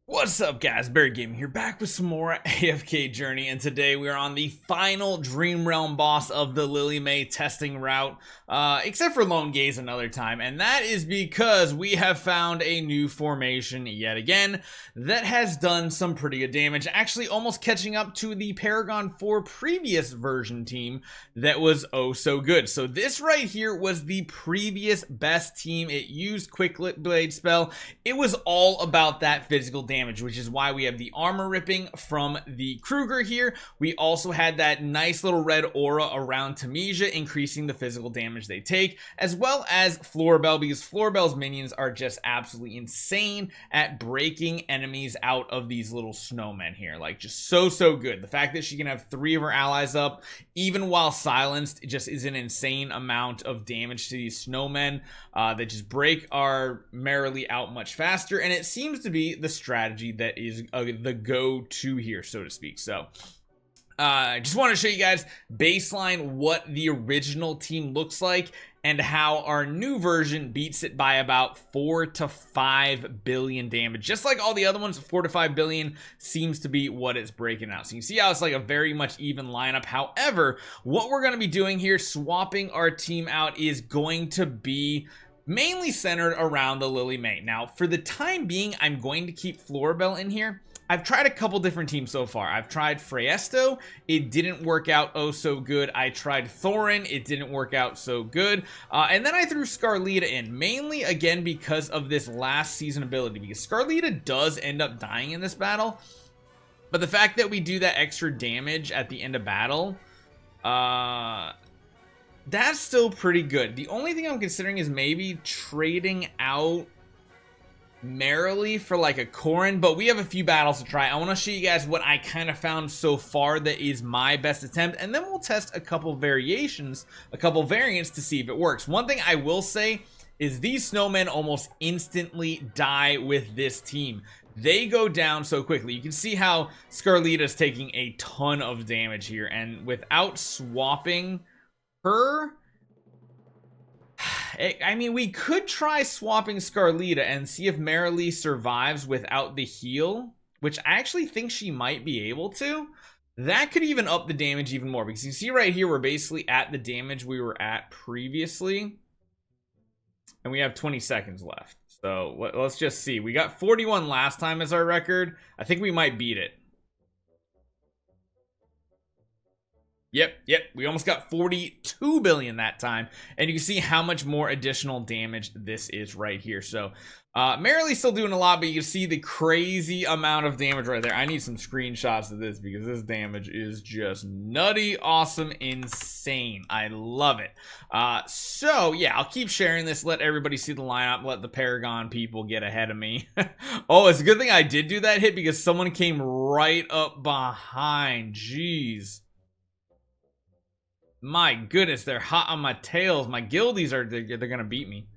What's up guys, Barry Gaming here, back with some more AFK Journey, and today we are on the final Dream Realm boss of the Lily May testing route, except for Lone Gaze another time, and that is because we have found a new formation yet again that has done some pretty good damage, actually almost catching up to the Paragon 4 previous version team that was oh so good. So this right here was the previous best team. It used Quick Blade spell. It was all about that physical damage, which is why we have the armor ripping from the Kruger here. We also had that nice little red aura around Tamesia, increasing the physical damage they take, as well as Florabelle, because Florabelle's minions are just absolutely insane at breaking enemies out of these little snowmen here. Like, just so good. The fact that she can have 3 of her allies up, even while silenced, it just is an insane amount of damage to these snowmen that just break our Marilee out much faster, and it seems to be the strategy that is the go-to here, so to speak. So I just want to show you guys baseline what the original team looks like and how our new version beats it by about 4 to 5 billion damage. Just like all the other ones, 4 to 5 billion seems to be what it's breaking out. So you can see how it's like a very much even lineup. However, what we're going to be doing here, swapping our team out, is going to be mainly centered around the Lily May. Now, for the time being, I'm going to keep Florabelle in here. I've tried a couple different teams so far. I've tried Freyesto, it didn't work out oh so good. I tried Thoren, it didn't work out so good. And then I threw Scarlita in, mainly again because of this last season ability, because Scarlita does end up dying in this battle. But the fact that we do that extra damage at the end of battle, that's still pretty good. The only thing I'm considering is maybe trading out Marilee for like a Corin, but we have a few battles to try. I want to show you guys what I kind of found so far that is my best attempt, and then we'll test a couple variations, a couple variants to see if it works. One thing I will say is these snowmen almost instantly die with this team. They go down so quickly. You can see how Scarlita is taking a ton of damage here, and without swapping her, I mean, we could try swapping Scarlita and see if Marilee survives without the heal, which I actually think she might be able to. That could even up the damage even more, because you see right here, we're basically at the damage we were at previously, and we have 20 seconds left. So let's just see. We got 41 last time as our record. I think we might beat it. Yep, we almost got 42 billion that time, and you can see how much more additional damage this is right here. So Marilee's still doing a lot, but you can see the crazy amount of damage right there. I need some screenshots of this because this damage is just nutty, awesome, insane. I love it. So yeah, I'll keep sharing this, let everybody see the lineup, let the Paragon people get ahead of me. Oh, it's a good thing I did do that hit because someone came right up behind. Jeez. My goodness, they're hot on my tails. My guildies are, they're gonna beat me.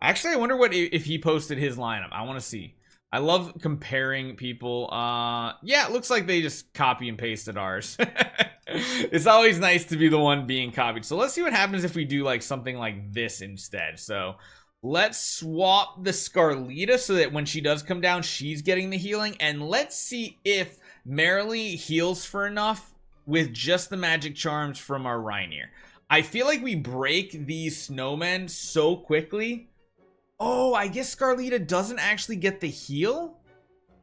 Actually, I wonder what if he posted his lineup. I want to see. I love comparing people. Yeah, it looks like they just copy and pasted ours. It's always nice to be the one being copied. So let's see what happens if we do like something like this instead. So let's swap the Scarlita so that when she does come down, she's getting the healing. And let's see if Marilee heals for enough with just the magic charms from our Rainier. I feel like we break these snowmen so quickly. Oh, I guess Scarlita doesn't actually get the heal?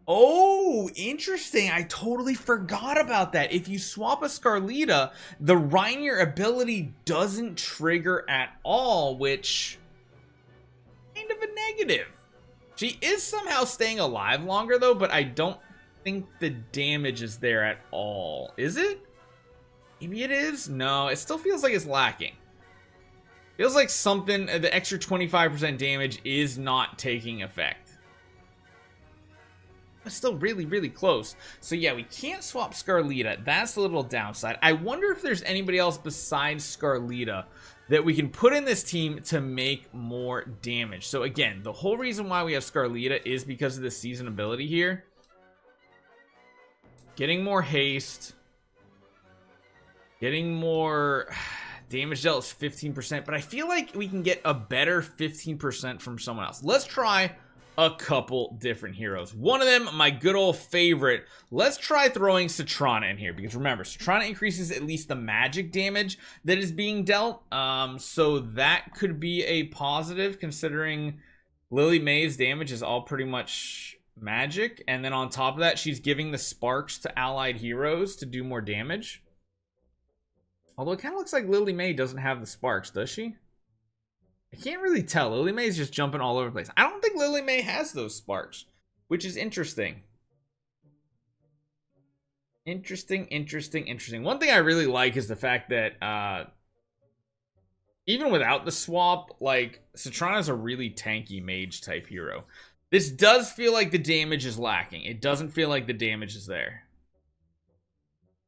Oh, interesting. I totally forgot about that. If you swap a Scarlita, the Rainier ability doesn't trigger at all, which kind of a negative. She is somehow staying alive longer though, but I don't think the damage is there at all. Is it? Maybe it is? No, it still feels like it's lacking. Feels like something, the extra 25% damage is not taking effect. It's still really close. So yeah, we can't swap Scarlita. That's a little downside. I wonder if there's anybody else besides Scarlita that we can put in this team to make more damage. So again, the whole reason why we have Scarlita is because of the season ability here. Getting more haste. Getting more damage dealt is 15%, but I feel like we can get a better 15% from someone else. Let's try a couple different heroes. One of them, my good old favorite. Let's try throwing Satrana in here, because remember, Satrana increases at least the magic damage that is being dealt. So that could be a positive, considering Lily May's damage is all pretty much magic. And then on top of that, she's giving the sparks to allied heroes to do more damage. Although it kind of looks like Lily May doesn't have the sparks, does she? I can't really tell. Lily May's just jumping all over the place. I don't think Lily May has those sparks, which is interesting. Interesting. One thing I really like is the fact that even without the swap, like, Satrana's a really tanky mage type hero. This does feel like the damage is lacking. It doesn't feel like the damage is there.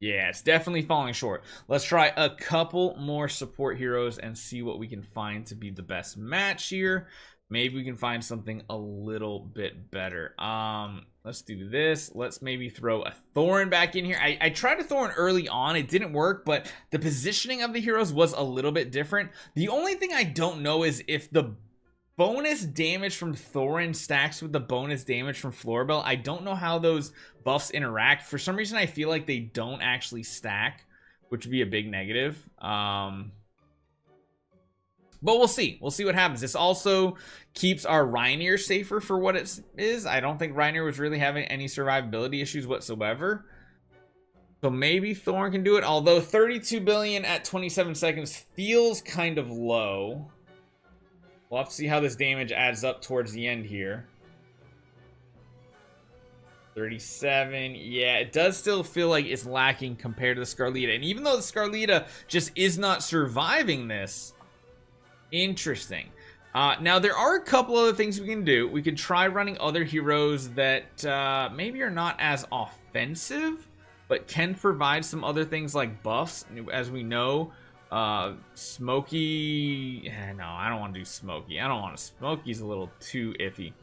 Yeah, it's definitely falling short. Let's try a couple more support heroes and see what we can find to be the best match here. Maybe we can find something a little bit better. Let's do this. Let's maybe throw a Thoran back in here. I tried a Thoran early on. It didn't work, but the positioning of the heroes was a little bit different. The only thing I don't know is if the bonus damage from Thoran stacks with the bonus damage from Florabelle. I don't know how those buffs interact. For some reason, I feel like they don't actually stack, which would be a big negative. But we'll see. We'll see what happens. This also keeps our Reinier safer for what it is. I don't think Reinier was really having any survivability issues whatsoever. So maybe Thoran can do it. Although 32 billion at 27 seconds feels kind of low. We'll have to see how this damage adds up towards the end here. 37. Yeah, it does still feel like it's lacking compared to the Scarlita. And even though the Scarlita just is not surviving this, interesting. Now, there are a couple other things we can do. We could try running other heroes that maybe are not as offensive, but can provide some other things like buffs. As we know, Smokey, no, I don't want to do Smokey. Smokey's a little too iffy.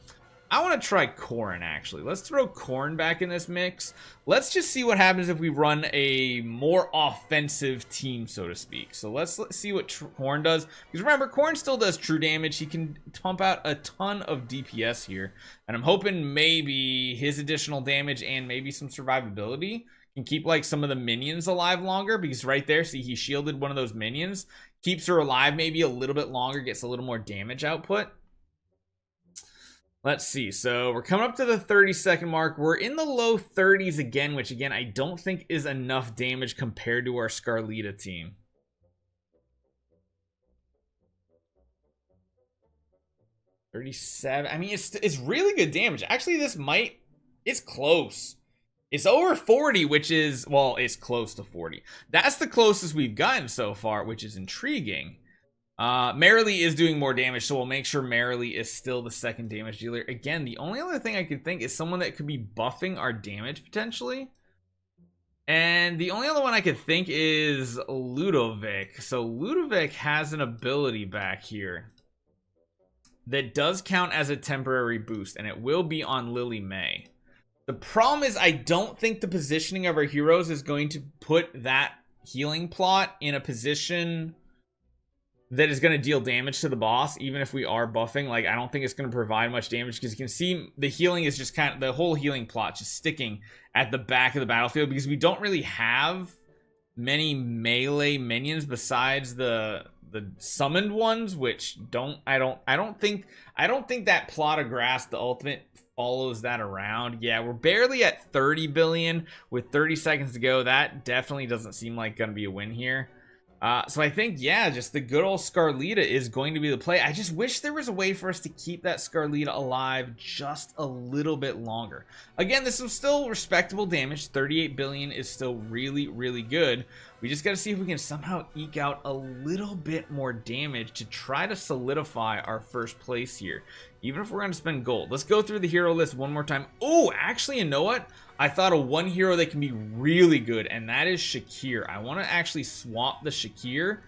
I want to try Corin, actually. Let's throw Corin back in this mix. Let's just see what happens if we run a more offensive team, so to speak. So let's see what Corin does. Because remember, Corin still does true damage. He can pump out a ton of DPS here. And I'm hoping maybe his additional damage and maybe some survivability can keep like some of the minions alive longer, because right there, see, he shielded one of those minions, keeps her alive maybe a little bit longer, gets a little more damage output. Let's see. So we're coming up to the 30-second mark. We're in the low 30s again, which again I don't think is enough damage compared to our Scarlita team. $37. I mean, it's really good damage. Actually, it's close. It's over 40, which is, well, it's close to 40. That's the closest we've gotten so far, which is intriguing. Marilee is doing more damage, so we'll make sure Marilee is still the second damage dealer. Again, the only other thing I could think is someone that could be buffing our damage, potentially. And the only other one I could think is Ludovic. So Ludovic has an ability back here that does count as a temporary boost, and it will be on Lily May. The problem is I don't think the positioning of our heroes is going to put that healing plot in a position that is going to deal damage to the boss, even if we are buffing. Like, I don't think it's going to provide much damage, because you can see the healing is just kind of, the whole healing plot just sticking at the back of the battlefield, because we don't really have many melee minions besides the summoned ones, which I don't think that plot of grass, the ultimate, follows that around. Yeah, we're barely at 30 billion with 30 seconds to go. That definitely doesn't seem like gonna be a win here. So I think, yeah, just the good old Scarlita is going to be the play. I just wish there was a way for us to keep that Scarlita alive just a little bit longer. Again, this is still respectable damage. 38 billion is still really, really good. We just got to see if we can somehow eke out a little bit more damage to try to solidify our first place here, even if we're going to spend gold. Let's go through the hero list one more time. Oh, actually, you know what? I thought of one hero that can be really good, and that is Shakir. I want to actually swap the Shakir,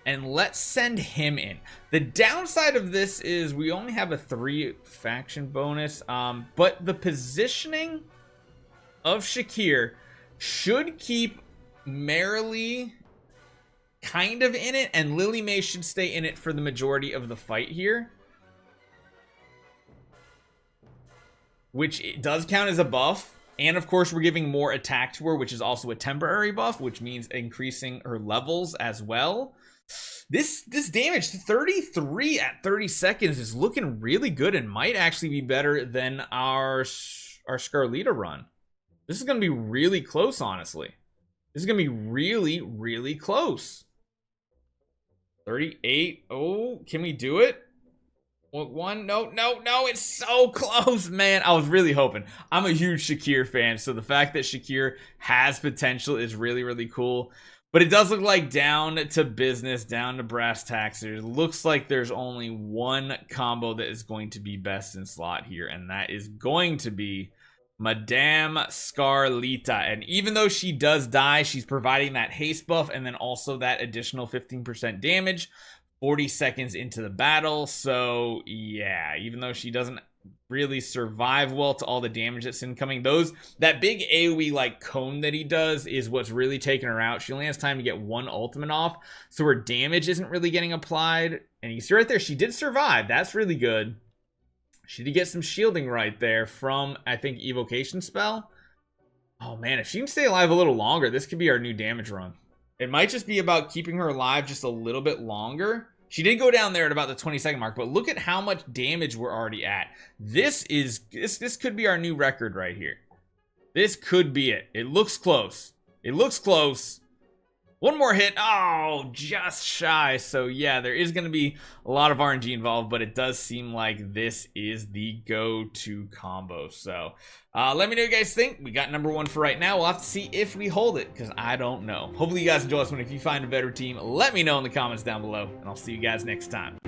and let's send him in. The downside of this is we only have a 3 faction bonus, but the positioning of Shakir should keep Marilee kind of in it, and Lily May should stay in it for the majority of the fight here. which it does count as a buff. And of course, we're giving more attack to her, which is also a temporary buff, which means increasing her levels as well. This damage, 33 at 30 seconds, is looking really good and might actually be better than our Scarlita run. This is going to be really close, honestly. This is going to be really, really close. 38. Oh, can we do it? One, no, it's so close, man. I was really hoping. I'm a huge Shakir fan, so the fact that Shakir has potential is really, really cool. But it does look like down to business, down to brass tacks. It looks like there's only one combo that is going to be best in slot here, and that is going to be Madame Scarlita. And even though she does die, she's providing that haste buff and then also that additional 15% damage 40 seconds into the battle. So yeah, even though she doesn't really survive well to all the damage that's incoming, that big AoE like cone that he does is what's really taking her out. She only has time to get one ultimate off, so her damage isn't really getting applied. And you see right there, she did survive. That's really good. She did get some shielding right there from, I think, evocation spell. Oh man, if she can stay alive a little longer, this could be our new damage run. It might just be about keeping her alive just a little bit longer. She did go down there at about the 20-second mark, but look at how much damage we're already at. This could be our new record right here. This could be it. It looks close. It looks close. One more hit. Oh, just shy. So yeah, there is going to be a lot of RNG involved, but it does seem like this is the go-to combo. So let me know what you guys think. We got number 1 for right now. We'll have to see if we hold it, because I don't know. Hopefully you guys enjoy this one. If you find a better team, let me know in the comments down below, and I'll see you guys next time.